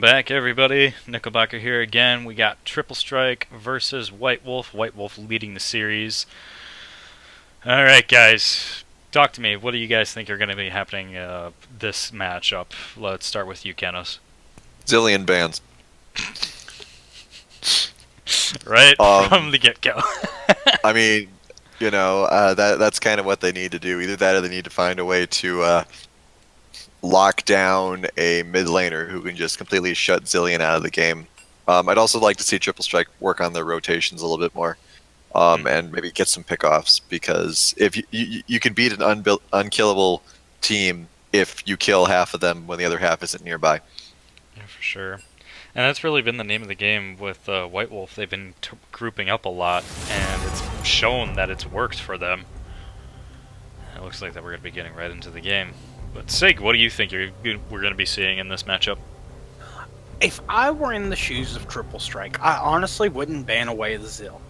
back, everybody. Nickelbacker here again. We got Triple Strike versus White Wolf. White Wolf leading the series. Alright, guys. Talk to me. What do you guys think are going to be happening this matchup? Let's start with you, Kenos. Zillion bands. Right from the get-go. I mean, you know, that's kind of what they need to do. Either that or they need to find a way to lock down a mid laner who can just completely shut Zillion out of the game. I'd also like to see Triple Strike work on their rotations a little bit more, and maybe get some pickoffs, because if you can beat an unkillable team if you kill half of them when the other half isn't nearby. Yeah, for sure. And that's really been the name of the game with White Wolf. They've been grouping up a lot, and it's shown that it's worked for them. It looks like that we're going to be getting right into the game. But Sig, what do you think we're going to be seeing in this matchup? If I were in the shoes of Triple Strike, I honestly wouldn't ban away the Zill.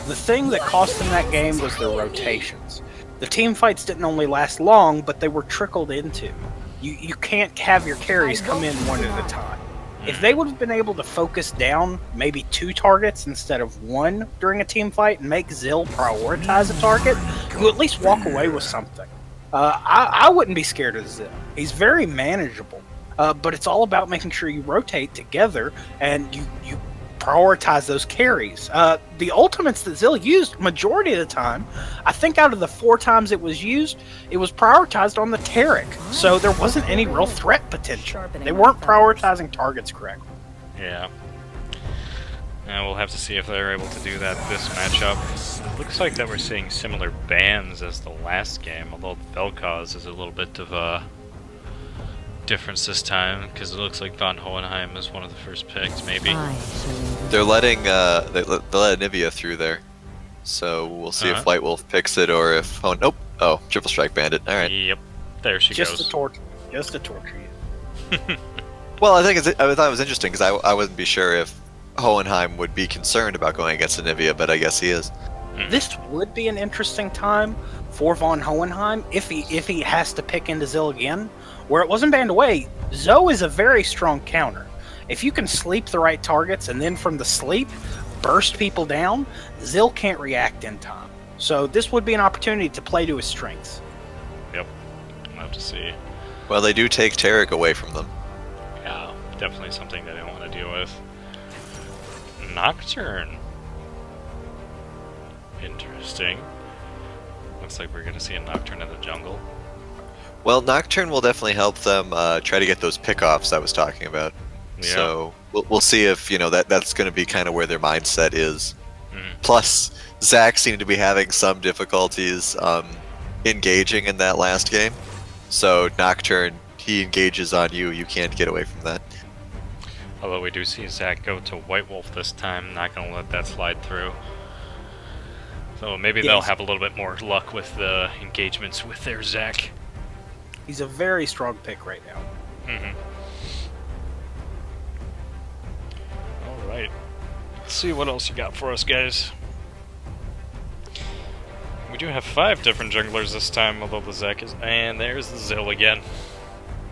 The thing that cost them that game was their rotations. The team fights didn't only last long, but they were trickled into. You can't have your carries come in one at a time. If they would have been able to focus down maybe 2 targets instead of 1 during a team fight and make Zill prioritize a target, you at least walk away with something. I wouldn't be scared of Zill. He's very manageable, but it's all about making sure you rotate together and you prioritize those carries. The ultimates that Zill used, majority of the time, I think out of the 4 times it was used, it was prioritized on the Taric, so there wasn't any real threat potential. They weren't prioritizing targets correctly. Yeah. And we'll have to see if they're able to do that this matchup. It looks like that we're seeing similar bans as the last game, although Vel'Koz is a little bit of a difference this time, because it looks like Von Hohenheim is one of the first picks, maybe. They're letting they let Anivia through there, so we'll see if White Wolf picks it or if oh, Triple Strike banned it. All right. Yep, there she goes. Just to torture you. Well, I thought it was interesting because I wouldn't be sure if Hohenheim would be concerned about going against Anivia, but I guess he is. This would be an interesting time for Von Hohenheim if he has to pick into Zill again. Where it wasn't banned away, Zoe is a very strong counter. If you can sleep the right targets and then from the sleep, burst people down, Zill can't react in time. So this would be an opportunity to play to his strengths. Yep, we'll have to see. Well, they do take Taric away from them. Yeah, definitely something that I don't want to deal with. Nocturne. Interesting. Looks like we're going to see a Nocturne in the jungle. Well, Nocturne will definitely help them try to get those pickoffs I was talking about. Yeah. So we'll see if that's going to be kind of where their mindset is. Plus, Zach seemed to be having some difficulties engaging in that last game. So Nocturne, he engages on you. You can't get away from that. Although we do see Zach go to White Wolf this time, not going to let that slide through. So maybe they'll have a little bit more luck with the engagements with their Zach. He's a very strong pick right now. Alright. Let's see what else you got for us, guys. We do have 5 different junglers this time, although the Zach is... And there's the Zill again.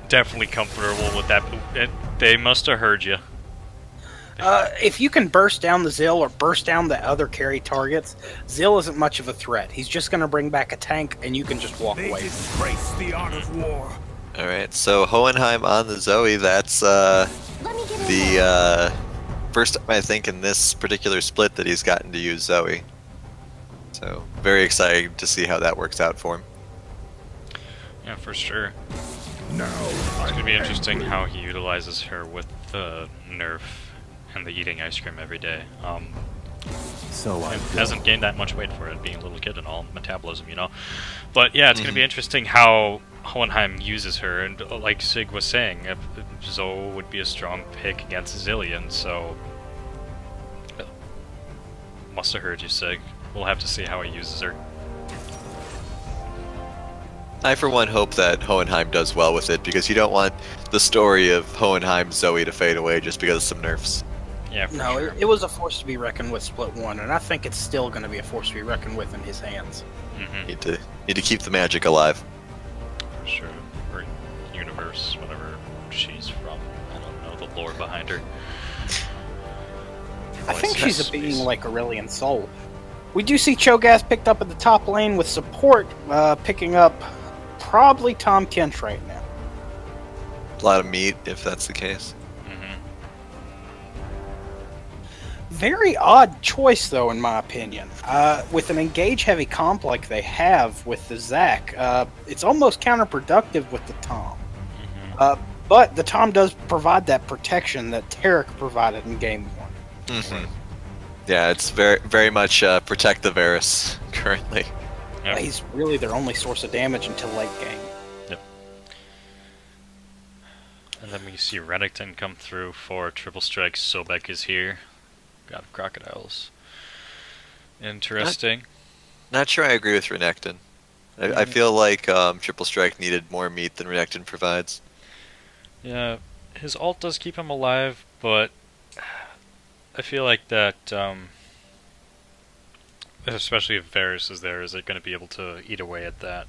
Definitely comfortable with that. They must have heard you. If you can burst down the Zill or burst down the other carry targets, Zill isn't much of a threat. He's just going to bring back a tank, and you can just walk away. Disgrace the art of war. All right, so Hohenheim on the Zoe. That's the first time I think in this particular split that he's gotten to use Zoe. So very excited to see how that works out for him. Yeah, for sure. No, it's going to be interesting how he utilizes her with the nerf and the eating ice cream every day. So hasn't gained that much weight for it, being a little kid and all, metabolism, But yeah, it's going to be interesting how Hohenheim uses her, and like Sig was saying, if Zoe would be a strong pick against Zillion, so... Must have heard you, Sig. We'll have to see how he uses her. I, for one, hope that Hohenheim does well with it, because you don't want the story of Hohenheim Zoe to fade away just because of some nerfs. Yeah, no, sure. it was a force to be reckoned with split 1, and I think it's still going to be a force to be reckoned with in his hands. Need to keep the magic alive. For sure. Or universe, whatever she's from. I don't know the lore behind her. I think Voice she's a space. being like Aurelion Soul. We do see Cho'Gath picked up at the top lane with support picking up probably Tom Kench right now. A lot of meat, if that's the case. Very odd choice, though, in my opinion. With an engage-heavy comp like they have with the Zac, it's almost counterproductive with the Tom. But the Tom does provide that protection that Tarek provided in Game 1. Yeah, it's very much protect the Varus currently. Yep. He's really their only source of damage until late game. Yep. And then we see Renekton come through for triple strike. Sobek is here. Got crocodiles. Interesting. Not sure I agree with Renekton. I feel like Triple Strike needed more meat than Renekton provides. Yeah, his ult does keep him alive, but I feel like that, especially if Varus is there, is it going to be able to eat away at that?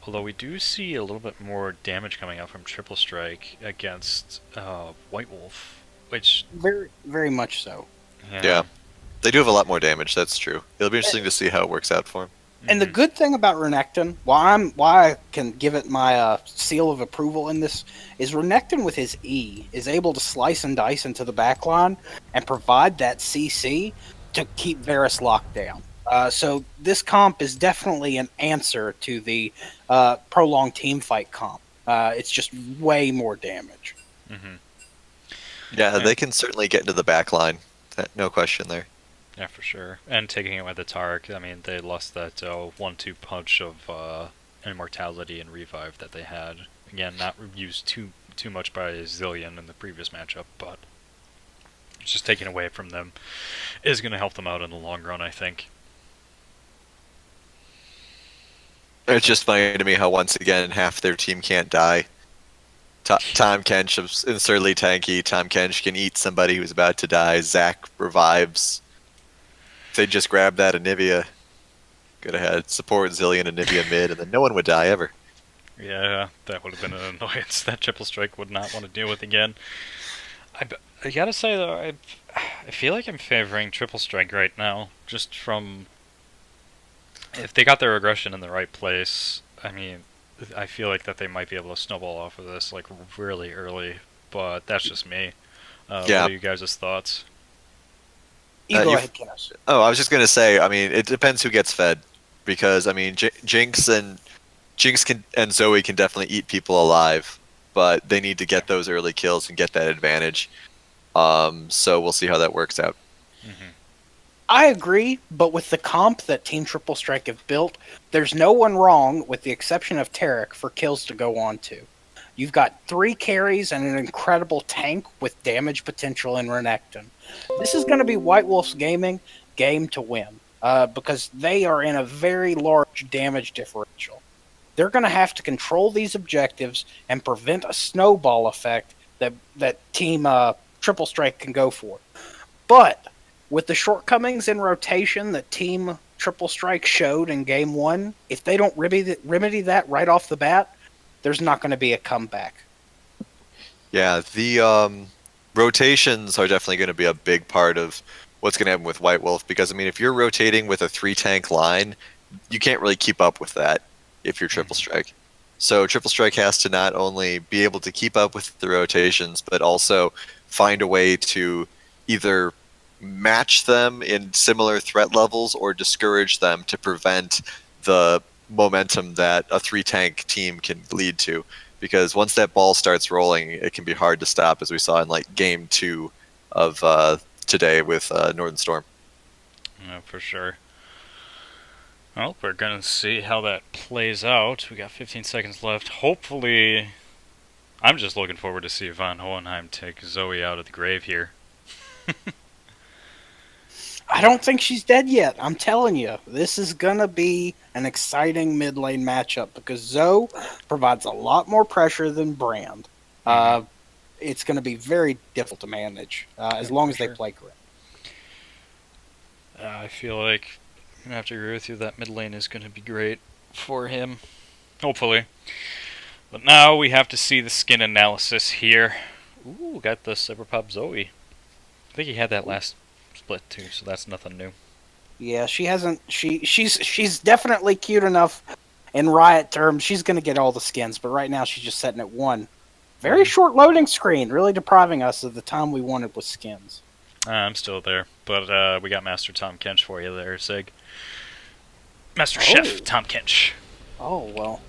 Although we do see a little bit more damage coming out from Triple Strike against White Wolf, which... Very, very much so. Yeah. They do have a lot more damage, that's true. It'll be interesting to see how it works out for him. And the good thing about Renekton, why I can give it my seal of approval in this, is Renekton with his E is able to slice and dice into the backline and provide that CC to keep Varus locked down. So this comp is definitely an answer to the prolonged team fight comp. It's just way more damage. Yeah, they can certainly get into the back line. No question there. Yeah, for sure. And taking it with the Tarek, I mean, they lost that 1-2 punch of immortality and revive that they had. Again, not used too much by Zillion in the previous matchup, but just taking away from them is going to help them out in the long run, I think. It's just funny to me how once again half their team can't die. Tom Kench is absurdly tanky. Tom Kench can eat somebody who's about to die. Zac revives. If they just grab that Anivia, could have had support Zillion and Anivia mid, and then no one would die ever. Yeah, that would have been an annoyance that Triple Strike would not want to deal with again. I gotta say though, I feel like I'm favoring Triple Strike right now, just from... If they got their aggression in the right place, I mean, I feel like that they might be able to snowball off of this like really early, but that's just me. What are you guys' thoughts? You go ahead, Kenneth. Oh, I was just gonna say. I mean, it depends who gets fed, because I mean, Jinx and Zoe can definitely eat people alive, but they need to get those early kills and get that advantage. So we'll see how that works out. I agree, but with the comp that Team Triple Strike have built, there's no one wrong, with the exception of Tarek, for kills to go on to. You've got 3 carries and an incredible tank with damage potential in Renekton. This is going to be White Wolf's game to win, because they are in a very large damage differential. They're going to have to control these objectives and prevent a snowball effect that Team Triple Strike can go for. But with the shortcomings in rotation that Team Triple Strike showed in Game 1, if they don't remedy that right off the bat, there's not going to be a comeback. Yeah, the rotations are definitely going to be a big part of what's going to happen with White Wolf, because, I mean, if you're rotating with a 3-tank line, you can't really keep up with that if you're Triple Strike. So Triple Strike has to not only be able to keep up with the rotations, but also find a way to either match them in similar threat levels or discourage them to prevent the momentum that a 3-tank team can lead to. Because once that ball starts rolling, it can be hard to stop, as we saw in like Game 2 of today with Northern Storm. Yeah, for sure. Well, we're gonna see how that plays out. We got 15 seconds left. Hopefully, I'm just looking forward to see Von Hohenheim take Zoe out of the grave here. I don't think she's dead yet. I'm telling you, this is going to be an exciting mid lane matchup, because Zoe provides a lot more pressure than Brand. It's going to be very difficult to manage as long as they play correct. I feel like I'm going to have to agree with you that mid lane is going to be great for him. Hopefully. But now we have to see the skin analysis here. Ooh, got the Cyberpop Zoe. I think he had that last split too, so that's nothing new. Yeah, she hasn't. She's definitely cute enough. In Riot terms, she's gonna get all the skins, but right now she's just setting at one. Very short loading screen, really depriving us of the time we wanted with skins. I'm still there, but we got Master Tom Kench for you there, Sig. Master Chef Tom Kench. Oh well,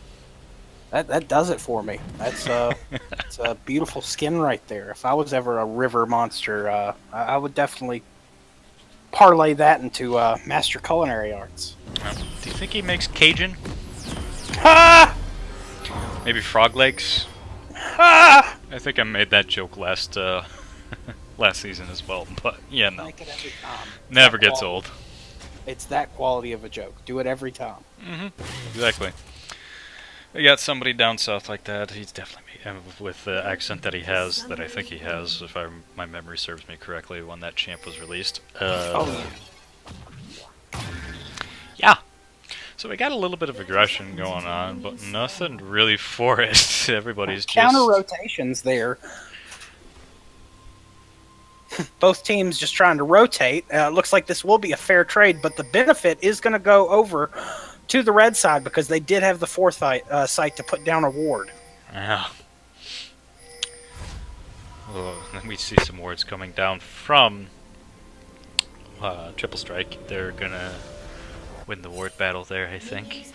that does it for me. That's it's a beautiful skin right there. If I was ever a river monster, I would definitely parlay that into Master Culinary Arts. Do you think he makes Cajun? Ha! Maybe frog legs? Ha! I think I made that joke last last season as well, but yeah, no. Make it every time. Never gets old. It's that quality of a joke. Do it every time. Exactly. We got somebody down south like that. He's definitely with the accent that he has, that I think he has, if my memory serves me correctly, when that champ was released. Yeah. So we got a little bit of aggression going on, but nothing really for it. Everybody's just Counter rotations there. Both teams just trying to rotate. Looks like this will be a fair trade, but the benefit is going to go over to the red side because they did have the foresight to put down a ward. Yeah. Oh, then we see some wards coming down from Triple Strike. They're gonna win the ward battle there, I think.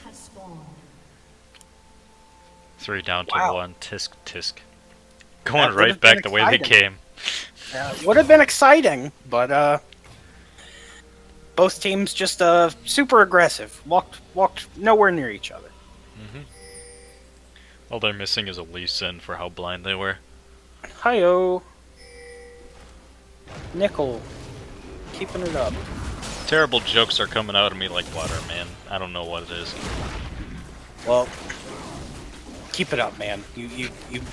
3 down to 1. Tisk. Going That right would've back been the way they exciting. came. Would have been exciting, but both teams just super aggressive. Walked nowhere near each other. All they're missing is a Lee Sin for how blind they were. Hi-yo. Nickel. Keeping it up. Terrible jokes are coming out of me like water, man. I don't know what it is. Well, keep it up, man. You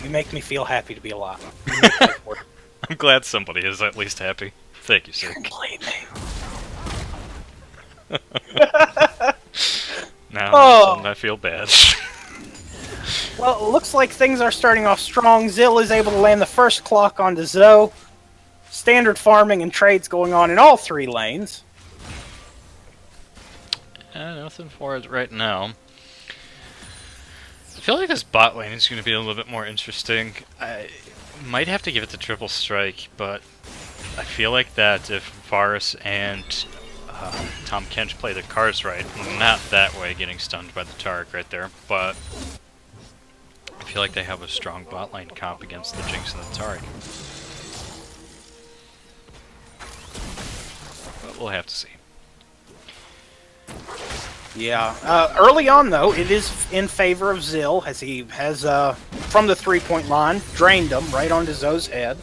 make me feel happy to be alive. You make life work. I'm glad somebody is at least happy. Thank you, sir. Blame me. Now, all of a sudden I feel bad. Well, it looks like things are starting off strong. Zill is able to land the first clock onto Zoe. Standard farming and trades going on in all 3 lanes. Nothing for it right now. I feel like this bot lane is going to be a little bit more interesting. I might have to give it to Triple Strike, but I feel like that if Varus and Tom Kench play the cards right, not that way getting stunned by the Targ right there, but I feel like they have a strong bot lane comp against the Jinx and the Targ. But we'll have to see. Yeah. Early on, though, it is in favor of Zill, as he has, from the 3-point line, drained them right onto Zoe's head.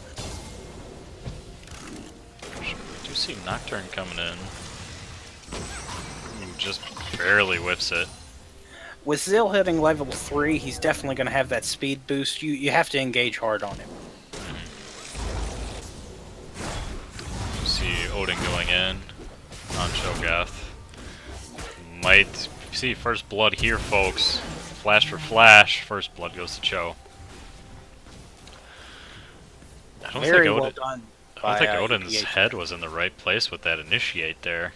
We do see Nocturne coming in. Ooh, just barely whips it. With Zill hitting level 3, he's definitely going to have that speed boost. You have to engage hard on him. You see Odin going in on Cho'Gath. Might see first blood here, folks. Flash for flash. First blood goes to Cho. I don't Very think well done. I don't think by, Odin's EPH. head was in the right place with that initiate there.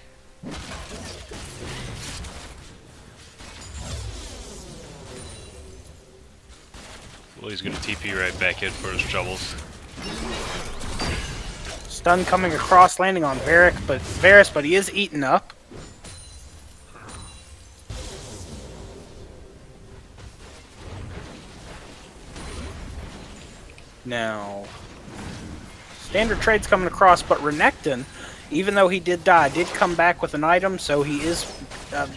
Well, he's gonna TP right back in for his troubles. Stun coming across, landing on Varus, but he is eaten up. Now, standard trade's coming across, but Renekton, even though he did die, did come back with an item, so he is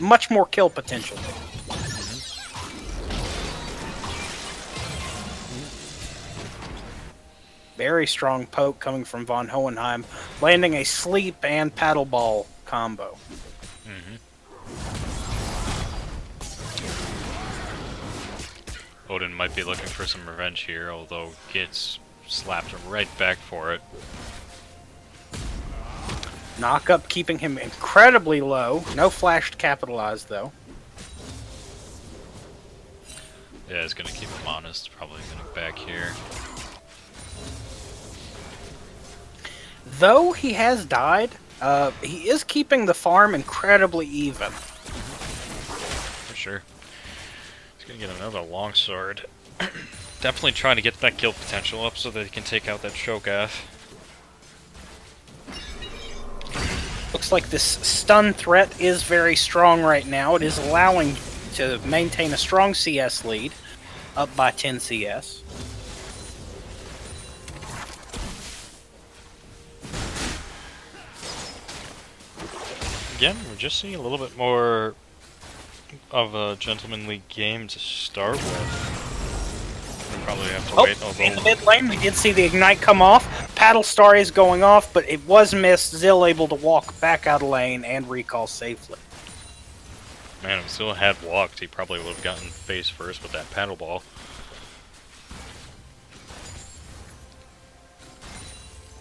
much more kill potential. Very strong poke coming from Von Hohenheim, landing a sleep and paddle ball combo. Odin might be looking for some revenge here, although gets slapped right back for it. Knock up keeping him incredibly low. No flash to capitalize, though. Yeah, it's gonna keep him honest. Probably gonna back here. Though he has died, he is keeping the farm incredibly even. For sure. He's gonna get another longsword. Definitely trying to get that kill potential up so that he can take out that Shogath. Looks like this stun threat is very strong right now. It is allowing to maintain a strong CS lead, up by 10 CS. Again, we're just seeing a little bit more of a gentlemanly game to start with. We probably have to wait. In the mid lane, we did see the ignite come off. Paddle Star is going off, but it was missed. Zill able to walk back out of lane and recall safely. Man, if Zill had walked, he probably would have gotten face first with that paddle ball.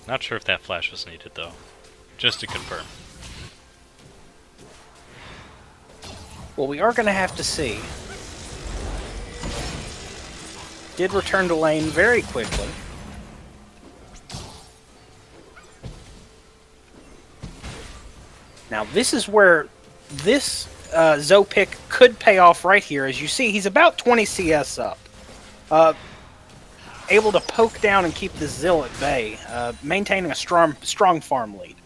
Not sure if that flash was needed though. Just to confirm. Well, we are going to have to see. Did return to lane very quickly. Now, this is where this Zo pick could pay off right here. As you see, he's about 20 CS up. Able to poke down and keep the Zill at bay, maintaining a strong farm lead.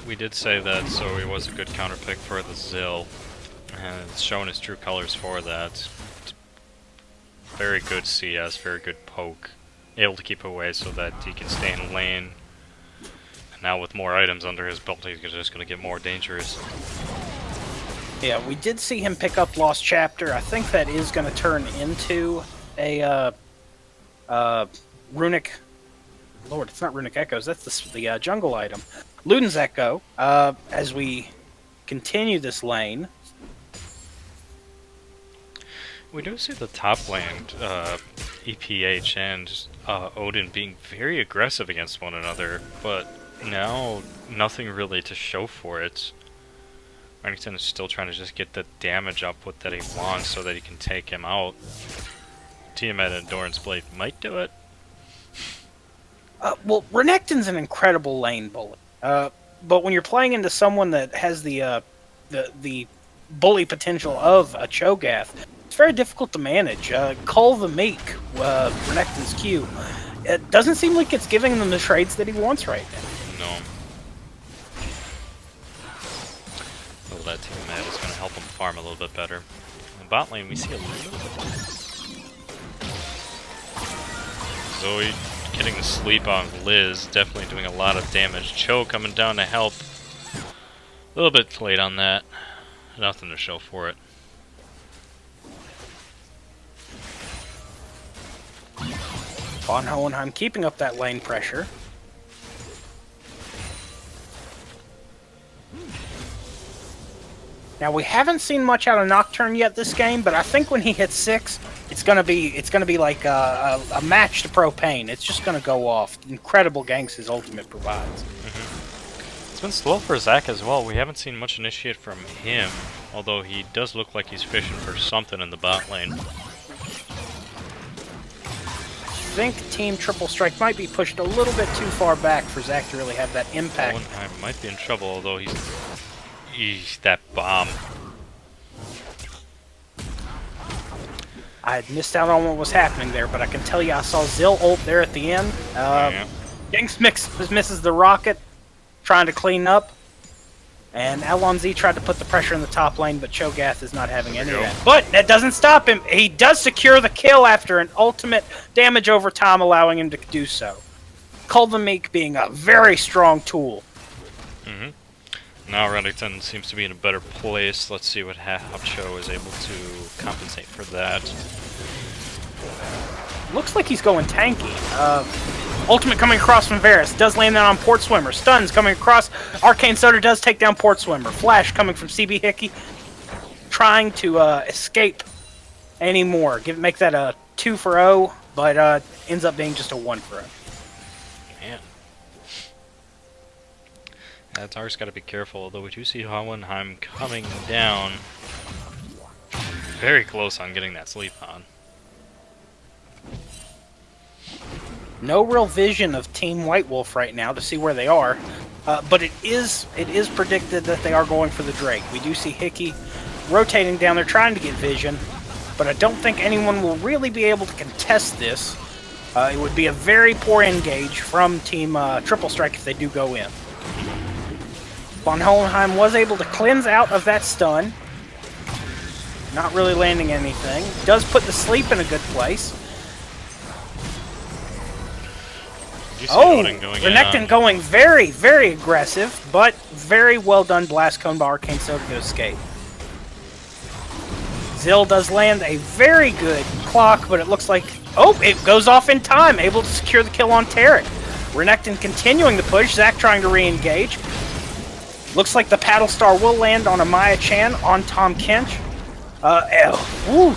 We did say that, so he was a good counter pick for the Zill, and it's shown his true colors for that. Very good CS, very good poke, able to keep away so that he can stay in lane. And now with more items under his belt, he's just going to get more dangerous. Yeah, we did see him pick up Lost Chapter. I think that is going to turn into a Runic. Lord, it's not Runic Echoes. That's the jungle item. Luden's Echo. As we continue this lane. We do see the top lane, EPH and Odin being very aggressive against one another, but now nothing really to show for it. Remington is still trying to just get the damage output that he wants so that he can take him out. Tiamat and Doran's Blade might do it. Well, Renekton's an incredible lane bully. But when you're playing into someone that has the bully potential of a Cho'Gath, it's very difficult to manage. Cull the Meek, Renekton's Q. It doesn't seem like it's giving him the trades that he wants right now. No. Well, that Tiamat is going to help him farm a little bit better. In the bot lane, we see a little bit. Zoe getting the sleep on Liz, definitely doing a lot of damage. Cho coming down to help. A little bit late on that. Nothing to show for it. Von Hohenheim keeping up that lane pressure. Now we haven't seen much out of Nocturne yet this game, but I think when he hits 6, it's gonna be like a match to Propane. It's just gonna go off. Incredible ganks his ultimate provides. It's been slow for Zac as well. We haven't seen much initiate from him, although he does look like he's fishing for something in the bot lane. I think Team Triple Strike might be pushed a little bit too far back for Zac to really have that impact. Hohenheim might be in trouble, although he's that bomb. I had missed out on what was happening there, but I can tell you I saw Zill ult there at the end. Ganks misses the rocket, trying to clean up. And Alonzi tried to put the pressure in the top lane, but Cho'Gath is not having any of that. But that doesn't stop him. He does secure the kill after an ultimate damage over time, allowing him to do so. Cull the Meek being a very strong tool. Now Reddington seems to be in a better place. Let's see what how Cho is able to compensate for that. Looks like he's going tanky. Ultimate coming across from Varus. Does land that on Port Swimmer. Stuns coming across. Arcane Soda does take down Port Swimmer. Flash coming from CB Hickey. Trying to escape anymore. Make that a 2 for 0, but ends up being just a 1 for 0. Man. Tar's got to be careful, although we do see Hohenheim coming down. Very close on getting that sleep on. No real vision of Team White Wolf right now to see where they are, but it is predicted that they are going for the Drake. We do see Hickey rotating down there trying to get vision, but I don't think anyone will really be able to contest this. It would be a very poor engage from Team Triple Strike if they do go in. Von Hohenheim was able to cleanse out of that stun. Not really landing anything. Does put the sleep in a good place. Renekton going very, very aggressive, but very well done Blast Cone by Arcane Soda to escape. Zill does land a very good clock, but it looks like... Oh, it goes off in time, able to secure the kill on Tarek. Renekton continuing the push, Zac trying to re-engage. Looks like the Paddle Star will land on Amaya Chan on Tom Kench.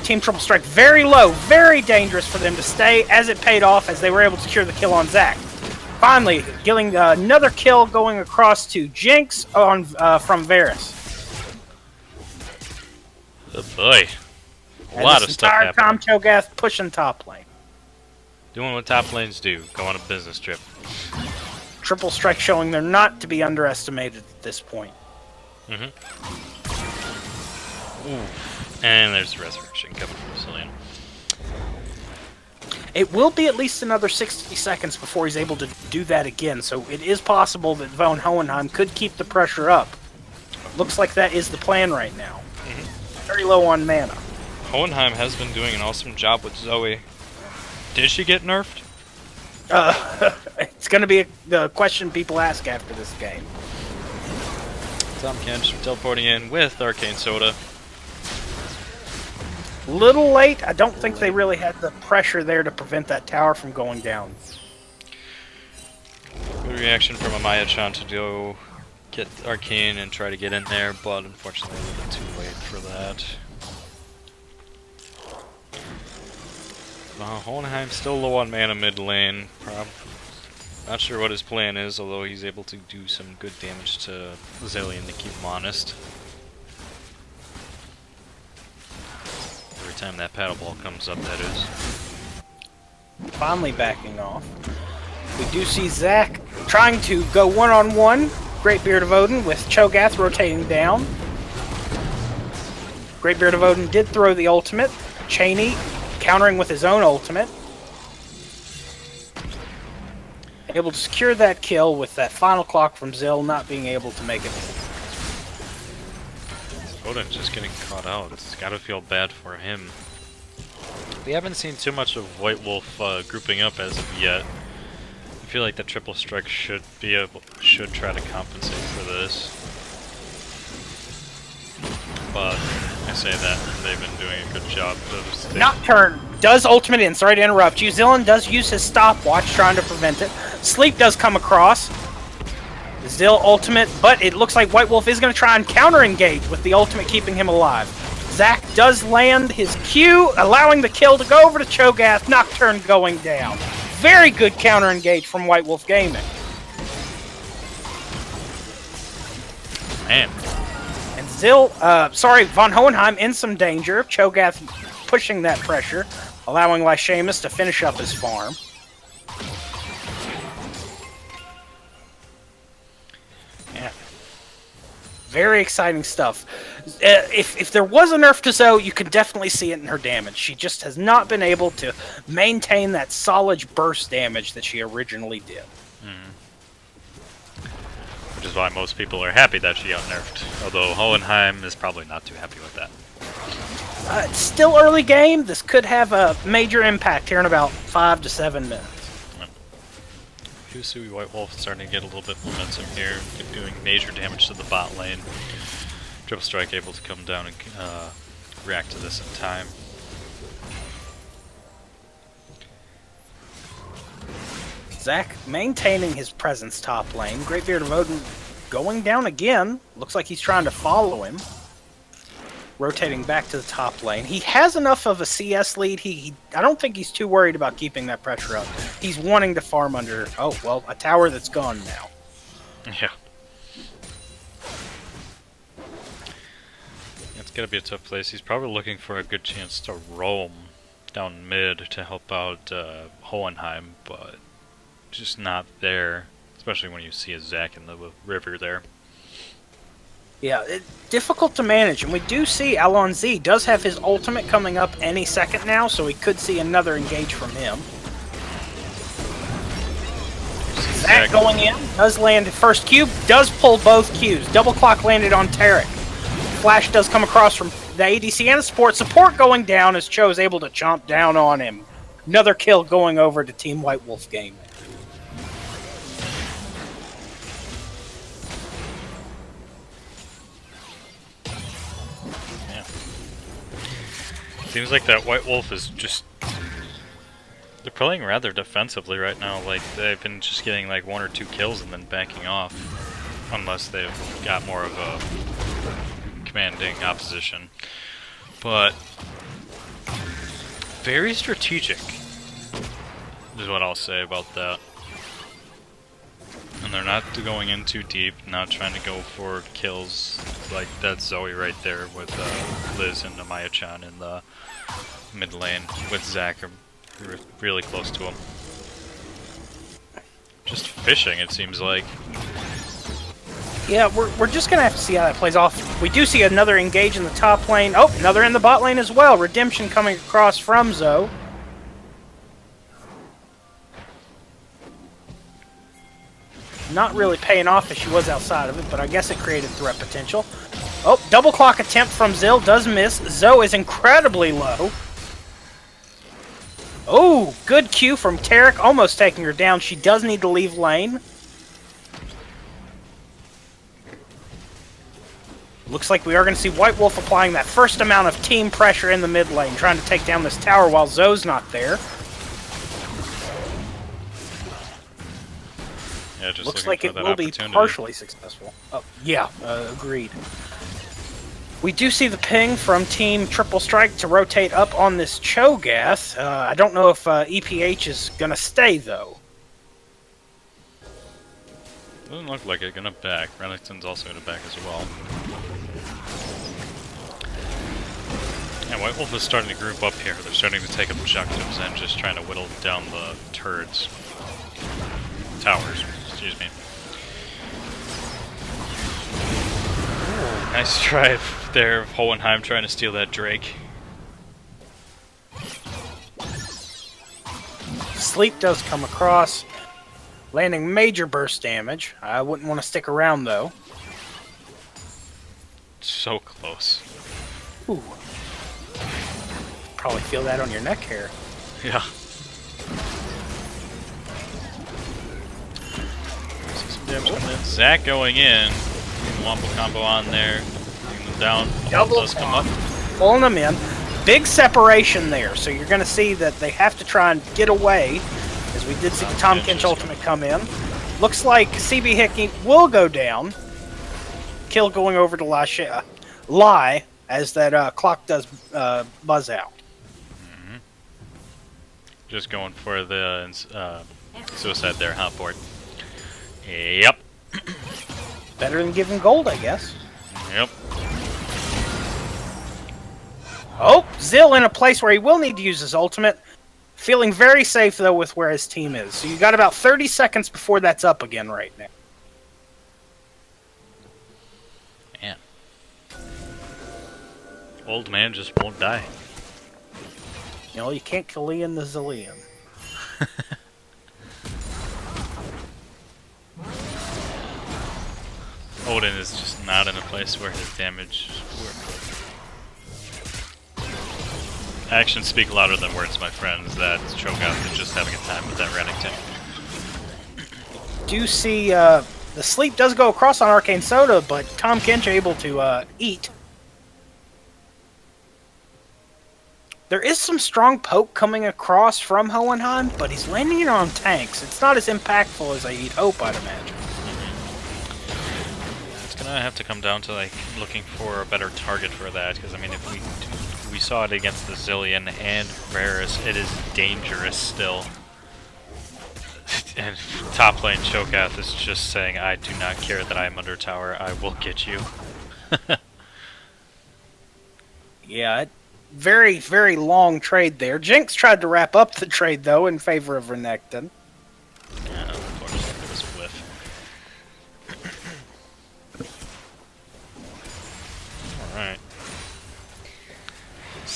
Team Triple Strike very low, very dangerous for them to stay, as it paid off as they were able to secure the kill on Zac. Finally, getting another kill going across to Jinx on from Varus. Oh boy. A lot of stuff happening. Entire time Cho'Gath pushing top lane. Doing what top lanes do, go on a business trip. Triple Strike showing they're not to be underestimated at this point. Mm-hmm. Ooh. And there's the Resurrection coming from Cillian. It will be at least another 60 seconds before he's able to do that again, so it is possible that Von Hohenheim could keep the pressure up. Looks like that is the plan right now. Mm-hmm. Very low on mana. Hohenheim has been doing an awesome job with Zoe. Did she get nerfed? It's going to be the question people ask after this game. Tom Kench teleporting in with Arcane Soda. Little late. I don't think they really had the pressure there to prevent that tower from going down. Good reaction from Amaya-chan to go get Arcane and try to get in there, but unfortunately a little bit too late for that. Hohenheim still low on mana mid lane. Not sure what his plan is, although he's able to do some good damage to Zillion to keep him honest. Every time that paddle ball comes up, that is. Finally backing off. We do see Zac trying to go one-on-one. Great Beard of Odin with Cho'Gath rotating down. Great Beard of Odin did throw the ultimate. Cheney countering with his own ultimate. Able to secure that kill with that final clock from Zill not being able to make it. Odin's just getting caught out. It's gotta feel bad for him. We haven't seen too much of White Wolf grouping up as of yet. I feel like the Triple Strike should try to compensate for this. But I say that they've been doing a good job of Nocturne does ultimate in. Sorry to interrupt you. Zillion does use his stopwatch trying to prevent it. Sleep does come across. Zill ultimate, but it looks like White Wolf is going to try and counter-engage with the ultimate keeping him alive. Zac does land his Q, allowing the kill to go over to Cho'Gath. Nocturne going down. Very good counter-engage from White Wolf Gaming. Man. And Von Hohenheim in some danger. Cho'Gath pushing that pressure, allowing Lyshamus to finish up his farm. Yeah. Very exciting stuff. If there was a nerf to Zoe, you can definitely see it in her damage. She just has not been able to maintain that solid burst damage that she originally did. Which is why most people are happy that she got nerfed. Although Hohenheim is probably not too happy with that. It's still early game. This could have a major impact here in about 5 to 7 minutes. Husui White Wolf starting to get a little bit momentum here, doing major damage to the bot lane. Triple Strike able to come down and react to this in time. Zac maintaining his presence top lane. Great Beard of Odin going down again. Looks like he's trying to follow him. Rotating back to the top lane. He has enough of a CS lead. I don't think he's too worried about keeping that pressure up. He's wanting to farm under, oh, well, a tower that's gone now. Yeah. It's gonna be a tough place. He's probably looking for a good chance to roam down mid to help out Hohenheim, but just not there, especially when you see a Zac in the river there. Yeah, difficult to manage, and we do see Alonzi does have his ultimate coming up any second now, so we could see another engage from him. Zac going in, does land first cube, does pull both Qs. Double clock landed on Tarek. Flash does come across from the ADC and the support going down as Cho is able to chomp down on him. Another kill going over to Team White Wolf game. Seems like that White Wolf is just... They're playing rather defensively right now. Like, they've been just getting like 1 or 2 kills and then backing off. Unless they've got more of a commanding opposition. But... very strategic, is what I'll say about that. And they're not going in too deep, not trying to go for kills like that Zoe right there with Liz and Amaya-chan in the mid lane with Zac really close to him. Just fishing, it seems like. Yeah, we're just gonna have to see how that plays off. We do see another engage in the top lane. Oh, another in the bot lane as well. Redemption coming across from Zoe. Not really paying off as she was outside of it, but I guess it created threat potential. Oh, double clock attempt from Zill does miss. Zoe is incredibly low. Oh, good Q from Tarek, almost taking her down. She does need to leave lane. Looks like we are going to see White Wolf applying that first amount of team pressure in the mid lane, trying to take down this tower while Zoe's not there. Yeah, just looks like it will be partially successful. Oh, yeah, agreed. We do see the ping from Team Triple Strike to rotate up on this Cho'Gath. I don't know if EPH is going to stay, though. Doesn't look like it. Gonna back. Renekton's also gonna back as well. Yeah, White Wolf is starting to group up here. They're starting to take objectives and just trying to whittle down the turrets. Towers, excuse me. Ooh, nice try there of Hohenheim trying to steal that Drake. Sleep does come across, landing major burst damage. I wouldn't want to stick around, though. So close. Ooh. Probably feel that on your neck hair. Yeah. Some damage coming in. Zac going in. Wombo combo on there. Bring them down. Double does come up. Pulling them in. Big separation there, so you're going to see that they have to try and get away, as we did see the Tom Kench ultimate come in. Looks like CB Hickey will go down. Kill going over to Lai, as that clock does buzz out. Mm-hmm. Just going for the suicide there, huh, board? Yep. Better than giving gold, I guess. Yep. Oh, Zill in a place where he will need to use his ultimate. Feeling very safe, though, with where his team is. So you got about 30 seconds before that's up again right now. Man. Old man just won't die. You know, you can't kill Ian the Zillion. Odin is just not in a place where his damage works. Actions speak louder than words, my friends. That Cho'Gath is just having a time with that Renekton. Do see the sleep does go across on Arcane Soda, but Tom Kench able to eat. There is some strong poke coming across from Hohenheim, but he's landing it on tanks. It's not as impactful as I'd hope, I'd imagine. It's gonna have to come down to like looking for a better target for that, because I mean, if we saw it against the Zillion and Varus, it is dangerous still. And top lane Cho'Gath is just saying, I do not care that I am under tower, I will get you. Yeah, very, very long trade there. Jinx tried to wrap up the trade, though, in favor of Renekton. Yeah,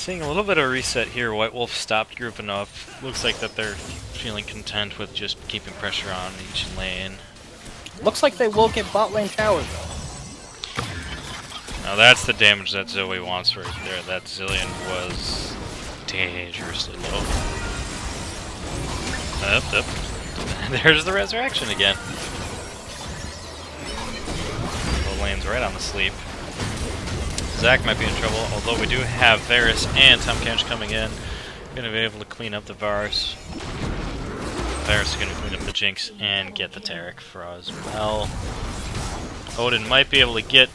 Seeing a little bit of reset here. White Wolf stopped grouping up. Looks like that they're feeling content with just keeping pressure on each lane. Looks like they will get bot lane tower though. Now that's the damage that Zoe wants right there. That Zillion was dangerously low. Up. There's the resurrection again. The lane's right on the sleep. Zac might be in trouble, although we do have Varus and Tom Kench coming in. Gonna be able to clean up the Varus. Varus is gonna clean up the Jinx and get the Taric for as well. Odin might be able to get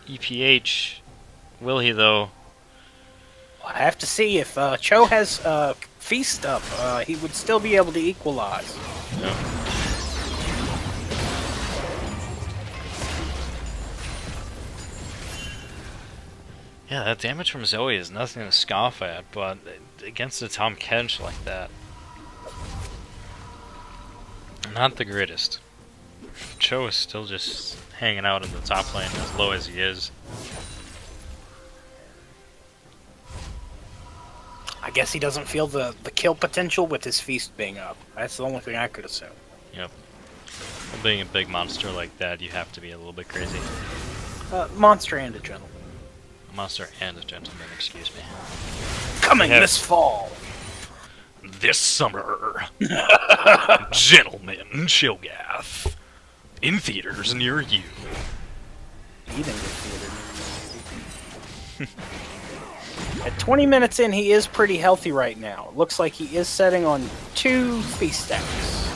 EPH. Will he though? I have to see if Cho has Feast up. He would still be able to equalize. No. Yeah, that damage from Zoe is nothing to scoff at, but against a Tom Kench like that, not the greatest. Cho is still just hanging out in the top lane as low as he is. I guess he doesn't feel the kill potential with his Feast being up. That's the only thing I could assume. Yep. Well, being a big monster like that, you have to be a little bit crazy. Monster and a gentleman. A monster and a gentleman, excuse me. Coming Yeah. this fall. This summer, Gentleman Chillgath in theaters near you. He didn't get theater. At 20 minutes in, he is pretty healthy right now. Looks like he is setting on 2 Feast stacks.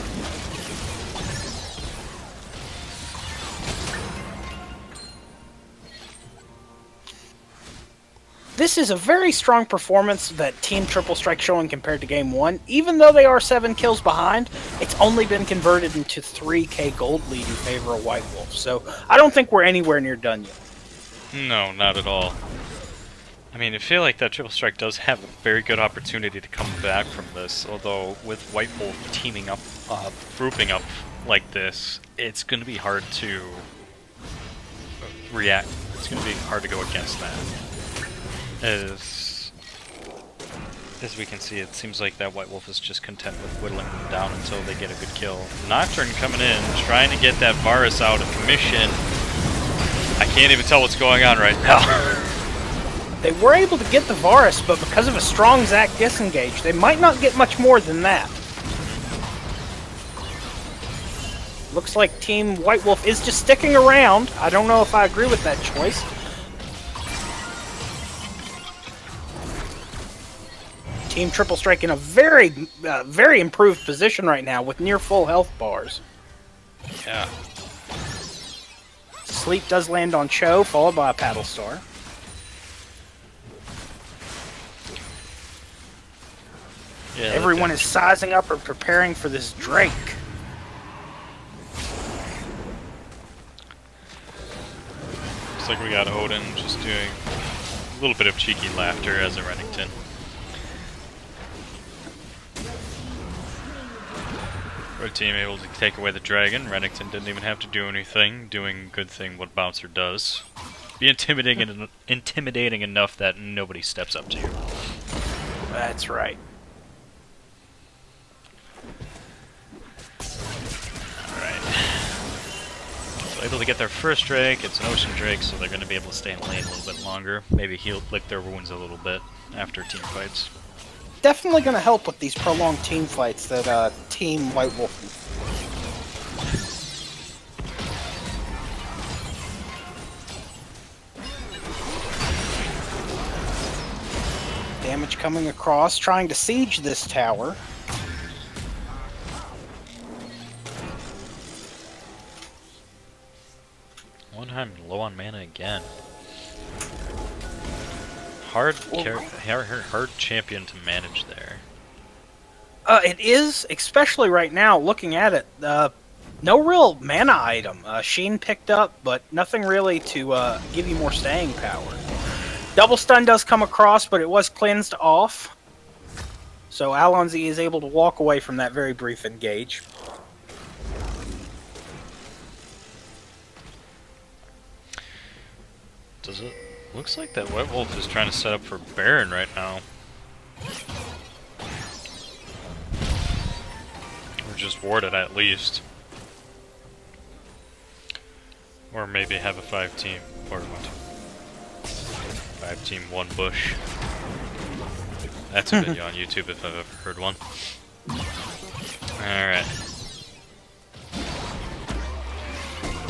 This is a very strong performance that Team Triple Strike showing compared to Game 1. Even though they are 7 kills behind, it's only been converted into 3k gold lead in favor of White Wolf. So I don't think we're anywhere near done yet. No, not at all. I mean, I feel like that Triple Strike does have a very good opportunity to come back from this, although with White Wolf teaming up, grouping up like this, it's going to be hard to react. It's going to be hard to go against that. As we can see, it seems like that White Wolf is just content with whittling them down until they get a good kill. Nocturne coming in, trying to get that Varus out of commission. I can't even tell what's going on right now. They were able to get the Varus, but because of a strong Zac disengage, they might not get much more than that. Looks like Team White Wolf is just sticking around. I don't know if I agree with that choice. Team Triple Strike in a very, very improved position right now with near full health bars. Yeah. Sleep does land on Cho, followed by a Paddle Star. Yeah, Everyone is sizing up or preparing for this Drake. Looks like we got Odin just doing a little bit of cheeky laughter as a Renekton. Red team able to take away the dragon. Renekton didn't even have to do anything, doing good thing what Bouncer does. Be intimidating enough that nobody steps up to you. That's right. Alright. So able to get their first Drake. It's an Ocean Drake, so they're going to be able to stay in lane a little bit longer. Maybe heal, lick their wounds a little bit after team fights. Definitely going to help with these prolonged team fights that Team White Wolf. Damage coming across, trying to siege this tower. One time low on mana again. Hard champion to manage there. It is, especially right now, looking at it, no real mana item. Sheen picked up, but nothing really to give you more staying power. Double stun does come across, but it was cleansed off. So Alonzi is able to walk away from that very brief engage. Does it Looks like that White Wolf is trying to set up for Baron right now. Or just ward it at least. Or maybe have a 5-team. Or 5-team, 1 bush. That's a video on YouTube if I've ever heard one. Alright.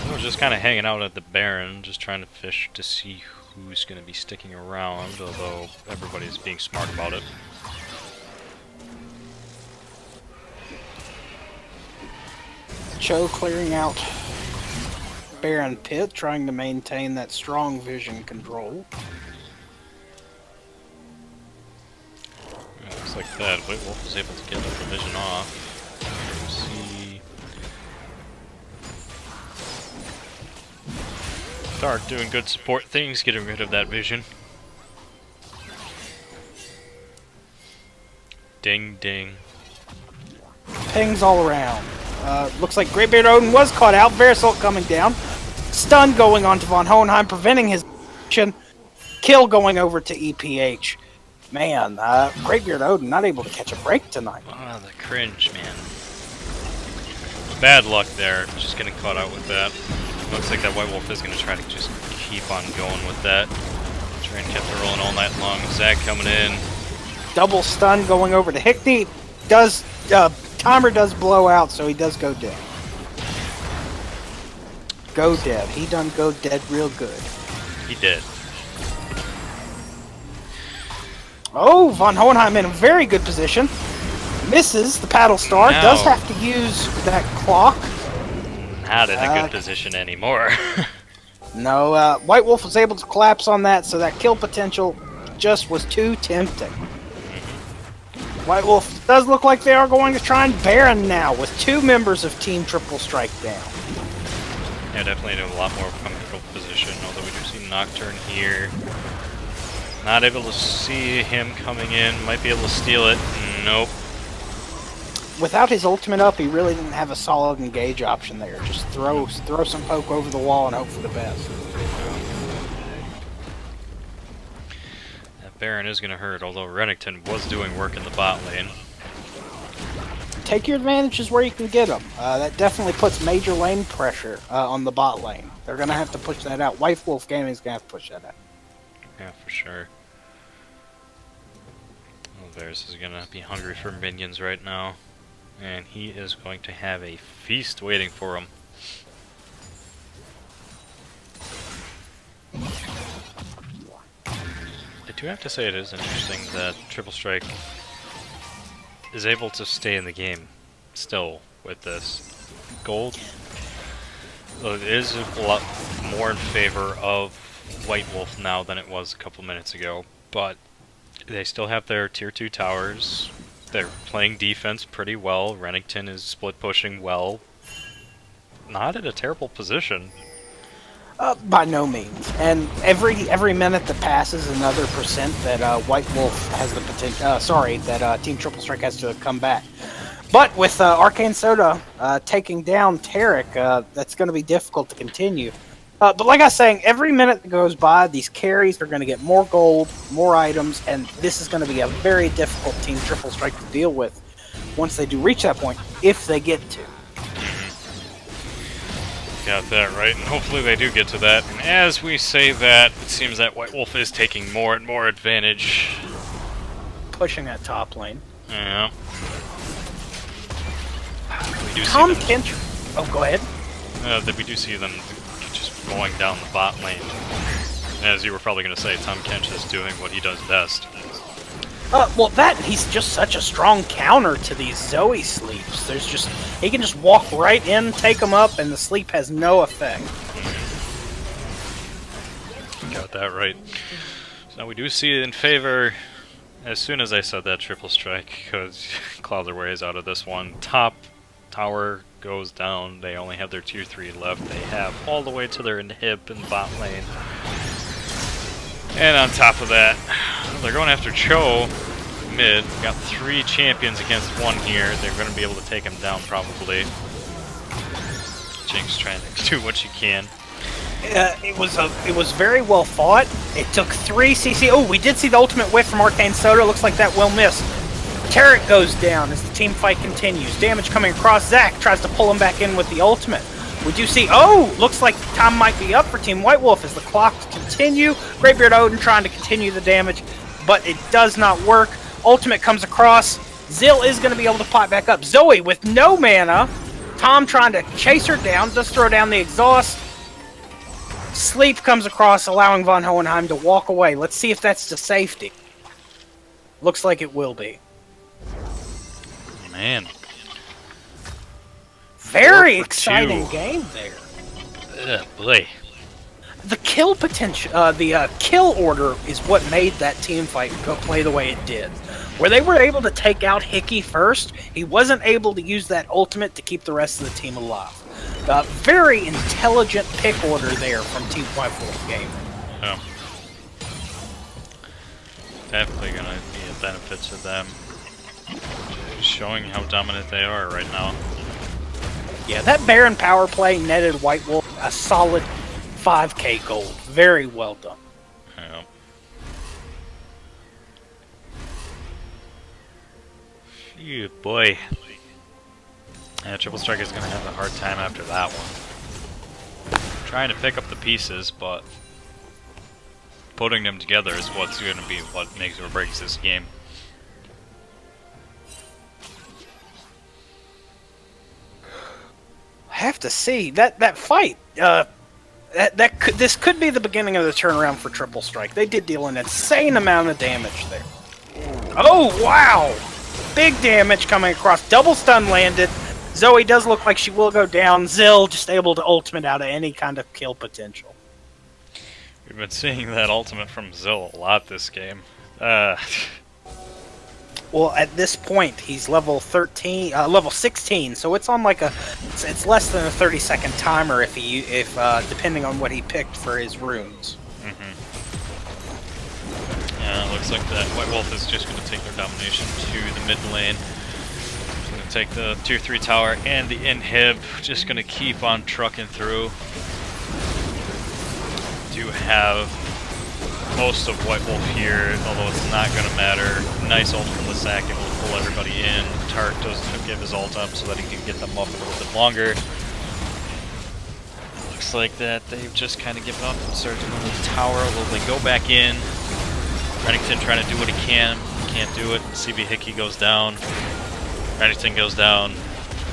We're just kind of hanging out at the Baron, just trying to fish to see who's going to be sticking around, although everybody's being smart about it. Cho clearing out Baron Pit, trying to maintain that strong vision control. Yeah, looks like that White Wolf was able to get the vision off. Let's see. Dark doing good support things, getting rid of that vision. Ding ding. Pings all around. Looks like Greybeard Odin was caught out. Verisalt coming down. Stun going on to Von Hohenheim, preventing his action. Kill going over to EPH. Man, Greybeard Odin not able to catch a break tonight. Ah, the cringe, man. Bad luck there, just getting caught out with that. Looks like that White Wolf is going to try to just keep on going with that. Train kept it rolling all night long. Zach coming in. Double stun going over to Hickney. Timer does blow out, so he does go dead. Go dead. He done go dead real good. He did. Oh, Von Hohenheim in a very good position. Misses the paddle star. Now. Does have to use that clock. Not in a good position anymore. No, White Wolf was able to collapse on that, so that kill potential just was too tempting. White Wolf does look like they are going to try and Baron now, with 2 members of Team Triple Strike down. Yeah, definitely in a lot more comfortable position, although we do see Nocturne here. Not able to see him coming in, might be able to steal it. Nope. Without his ultimate up, he really didn't have a solid engage option there. Just throw some poke over the wall and hope for the best. That Baron is going to hurt, although Renekton was doing work in the bot lane. Take your advantages where you can get them. That definitely puts major lane pressure on the bot lane. They're going to have to push that out. White Wolf Gaming's going to have to push that out. Yeah, for sure. Well, Varus is going to be hungry for minions right now. And he is going to have a feast waiting for him. I do have to say it is interesting that Triple Strike is able to stay in the game still with this. Gold, well, it is a lot more in favor of White Wolf now than it was a couple minutes ago, but they still have their tier 2 towers. They're playing defense pretty well. Renekton is split pushing well. Not in a terrible position. By no means. And every minute that passes, another percent that White Wolf has the potential. That Team Triple Strike has to come back. But with Arcane Soda taking down Tarek, that's going to be difficult to continue. But like I was saying, every minute that goes by, these carries are going to get more gold, more items, and this is going to be a very difficult Team Triple Strike to deal with once they do reach that point, if they get to. Got that right, and hopefully they do get to that. And as we say that, it seems that White Wolf is taking more and more advantage. Pushing that top lane. Yeah. We do Tom see them, Kentry. Oh, go ahead. that we do see them just going down the bot lane. As you were probably going to say, Tom Kench is doing what he does best. Well, he's just such a strong counter to these Zoe sleeps. He can just walk right in, take them up, and the sleep has no effect. Got that right. So now we do see it in favor, as soon as I said that, Triple Strike, because Cloud their ways out of this one. Top tower goes down, they only have their tier 3 left. They have all the way to their inhib in bot lane. And on top of that, they're going after Cho mid. We've got 3 champions against 1 here. They're going to be able to take him down probably. Jinx trying to do what she can. It was very well fought. It took 3 CC. Oh, we did see the ultimate whiff from Arcane Soda. Looks like that will miss. Tarek goes down as the team fight continues. Damage coming across. Zach tries to pull him back in with the ultimate. We do see, looks like time might be up for Team White Wolf as the clocks continue. Greybeard Odin trying to continue the damage, but it does not work. Ultimate comes across. Zill is going to be able to pop back up. Zoe with no mana. Tom trying to chase her down, does throw down the exhaust. Sleep comes across, allowing Von Hohenheim to walk away. Let's see if that's to safety. Looks like it will be. Man. Very 4 for exciting 2. game there. Ugh, boy. The kill potential, the kill order is what made that team fight go play the way it did. Where they were able to take out Hickey first, he wasn't able to use that ultimate to keep the rest of the team alive. Very intelligent pick order there from Team White Wolf Gaming. Oh. Definitely gonna be a benefit to them. Showing how dominant they are right now. Yeah, that Baron power play netted White Wolf a solid 5k gold. Very well done. Yeah. Phew, boy. Yeah, Triple Strike is gonna have a hard time after that one. Trying to pick up the pieces, but putting them together is what's gonna be what makes or breaks this game. Have to see that fight. This could be the beginning of the turnaround for Triple Strike. They did deal an insane amount of damage there. Oh wow! Big damage coming across. Double stun landed. Zoe does look like she will go down. Zill just able to ultimate out of any kind of kill potential. We've been seeing that ultimate from Zill a lot this game. Well, at this point, he's level 13, level 16, so it's on like it's less than a 30-second timer if depending on what he picked for his runes. Yeah, it looks like that White Wolf is just going to take their domination to the mid lane. Going to take the tier 3 tower and the inhib. Just going to keep on trucking through. Do have most of White Wolf here, although it's not going to matter. Nice ult from the sack, able to pull everybody in. Tark doesn't give his ult up so that he can get them up a little bit longer. Looks like that they've just kind of given up and started to go to the tower. Will they go back in? Reddington trying to do what he can. Can't do it. CB Hickey goes down. Reddington goes down.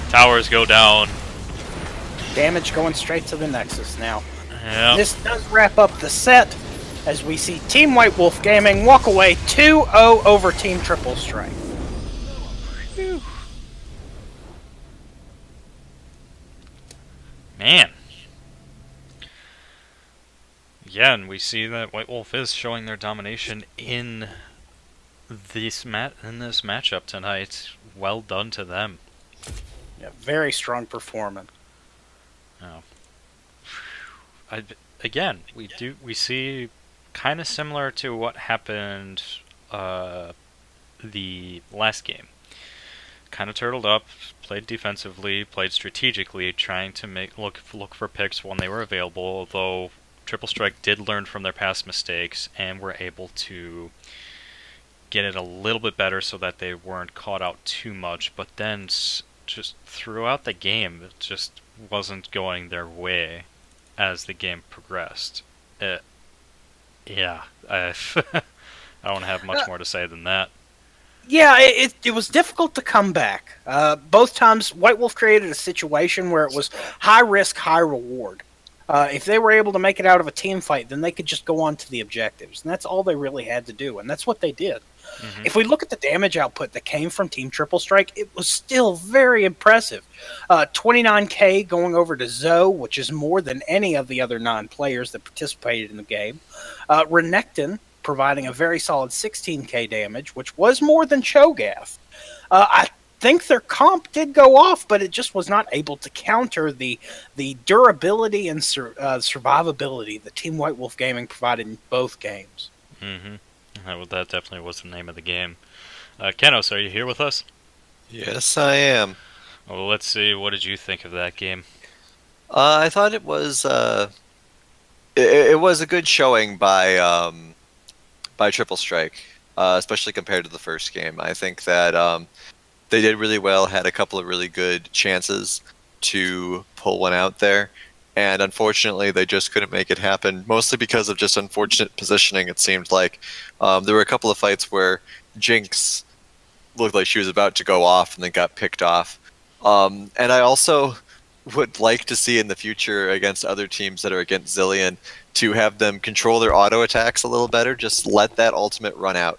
Towers go down. Damage going straight to the Nexus now. Yeah. This does wrap up the set as we see Team White Wolf Gaming walk away 2-0 over Team Triple Strike. Whew. Man. Yeah, and we see that White Wolf is showing their domination in this matchup tonight. Well done to them. Yeah, very strong performance. Oh. Again, we see kind of similar to what happened the last game. Kind of turtled up, played defensively, played strategically, trying to look for picks when they were available, although Triple Strike did learn from their past mistakes and were able to get it a little bit better so that they weren't caught out too much, but then just throughout the game it just wasn't going their way as the game progressed. Yeah, I don't have much more to say than that. Yeah, it was difficult to come back. Both times, White Wolf created a situation where it was high risk, high reward. If they were able to make it out of a team fight, then they could just go on to the objectives. And that's all they really had to do, and that's what they did. Mm-hmm. If we look at the damage output that came from Team Triple Strike, it was still very impressive. 29k going over to Zoe, which is more than any of the other 9 players that participated in the game. Renekton providing a very solid 16k damage, which was more than Cho'Gath. I think their comp did go off, but it just was not able to counter the durability and survivability that Team White Wolf Gaming provided in both games. Mm-hmm. That definitely was the name of the game. Kenos, are you here with us? Yes, I am. Well, let's see. What did you think of that game? I thought it was it was a good showing by Triple Strike, especially compared to the first game. I think that they did really well, had a couple of really good chances to pull one out there, and unfortunately they just couldn't make it happen, mostly because of just unfortunate positioning. It seemed like there were a couple of fights where Jinx looked like she was about to go off and then got picked off. And I also would like to see in the future against other teams that are against Zillion to have them control their auto attacks a little better. Just let that ultimate run out.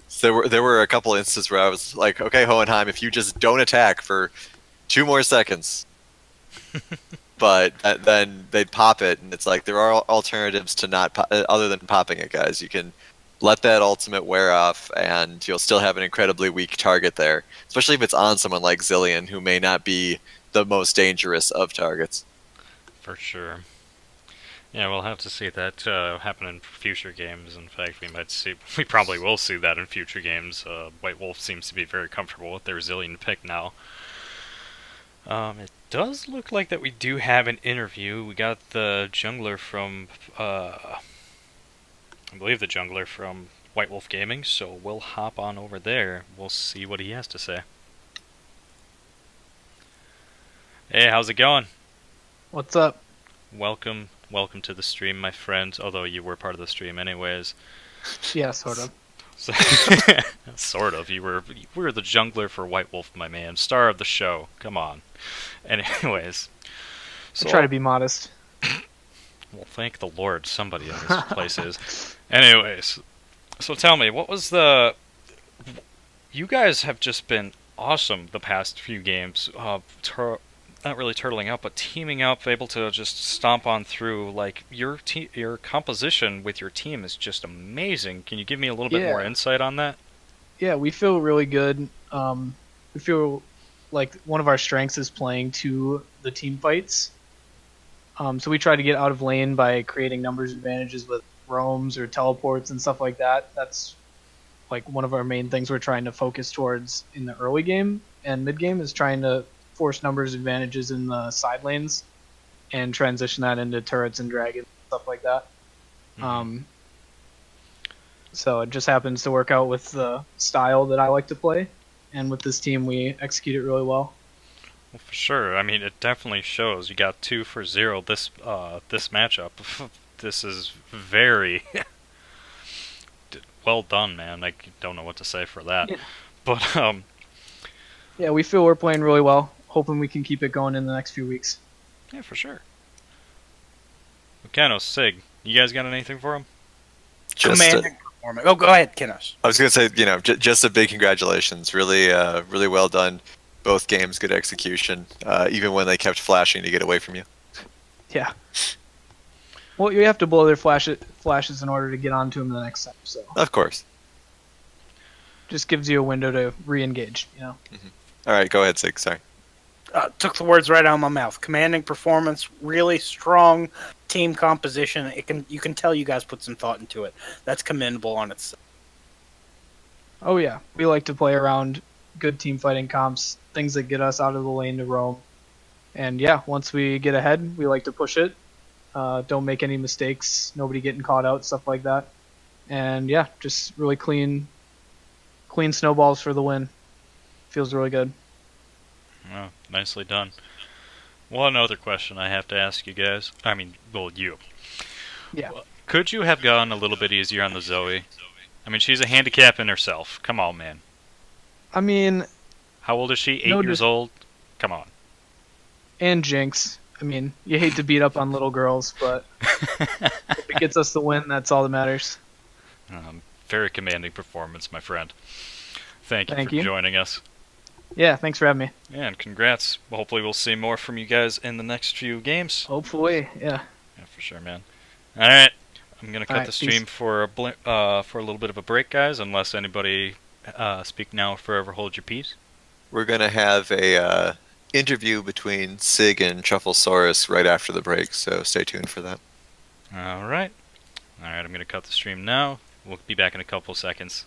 So there were a couple instances where I was like, okay, Hohenheim, if you just don't attack for 2 more seconds, but then they'd pop it, and it's like there are alternatives to not other than popping it, guys. You can let that ultimate wear off, and you'll still have an incredibly weak target there, especially if it's on someone like Zillion, who may not be the most dangerous of targets. For sure. Yeah, we'll have to see that happen in future games. In fact, we probably will see that in future games. White Wolf seems to be very comfortable with their Zillion pick now. It does look like that we do have an interview. We got the jungler from, I believe the jungler from White Wolf Gaming, so we'll hop on over there. We'll see what he has to say. Hey, how's it going? What's up? Welcome to the stream, my friend. Although you were part of the stream anyways. Yeah, sort of. So, sort of. You were the jungler for White Wolf, my man. Star of the show. Come on. Anyways. I try to be modest. Well, thank the Lord somebody in this place is. Anyways. So tell me, what was the... You guys have just been awesome the past few games. Not really turtling up, but teaming up, able to just stomp on through. Like, your composition with your team is just amazing. Can you give me a little bit more insight on that? Yeah, we feel really good. We feel like one of our strengths is playing to the team fights. So we try to get out of lane by creating numbers advantages with roams or teleports and stuff like that. That's like one of our main things we're trying to focus towards in the early game and mid game, is trying to force numbers advantages in the side lanes and transition that into turrets and dragons, stuff like that. Mm-hmm. So it just happens to work out with the style that I like to play, and with this team we execute it really well. Well, for sure. I mean, it definitely shows. You got 2 for 0 this matchup. This is very well done, man. I don't know what to say for that. Yeah. But yeah, we feel we're playing really well. Hoping we can keep it going in the next few weeks. Yeah, for sure. Kenos, Sig, you guys got anything for him? Commanding performance. Oh, go ahead, Kenos. I was going to say, just a big congratulations. Really, really well done. Both games, good execution. Even when they kept flashing to get away from you. Yeah. Well, you have to blow their flashes in order to get onto them the next time. So. Of course. Just gives you a window to re-engage, Mm-hmm. All right, go ahead, Sig. Sorry. Took the words right out of my mouth. Commanding performance, really strong team composition. You can tell you guys put some thought into it. That's commendable on itself. Oh yeah, we like to play around good team fighting comps, things that get us out of the lane to roam. And yeah, once we get ahead, we like to push it. Don't make any mistakes, nobody getting caught out, stuff like that. And yeah, just really clean snowballs for the win. Feels really good. Oh, nicely done. One other question I have to ask you guys. I mean, well, you. Yeah. Could you have gone a little bit easier on the Zoe? I mean, she's a handicap in herself. Come on, man. I mean... How old is she? 8 years old? Come on. And Jinx. I mean, you hate to beat up on little girls, but if it gets us the win, that's all that matters. Very commanding performance, my friend. Thank you for joining us. Yeah, thanks for having me. Yeah, and congrats. Hopefully we'll see more from you guys in the next few games. Hopefully, yeah. Yeah, for sure, man. Alright, I'm going to cut the stream for a little bit of a break, guys, unless anybody speak now or forever hold your peace. We're going to have a interview between Sig and Trufflesaurus right after the break, so stay tuned for that. Alright. Alright, I'm going to cut the stream now. We'll be back in a couple seconds.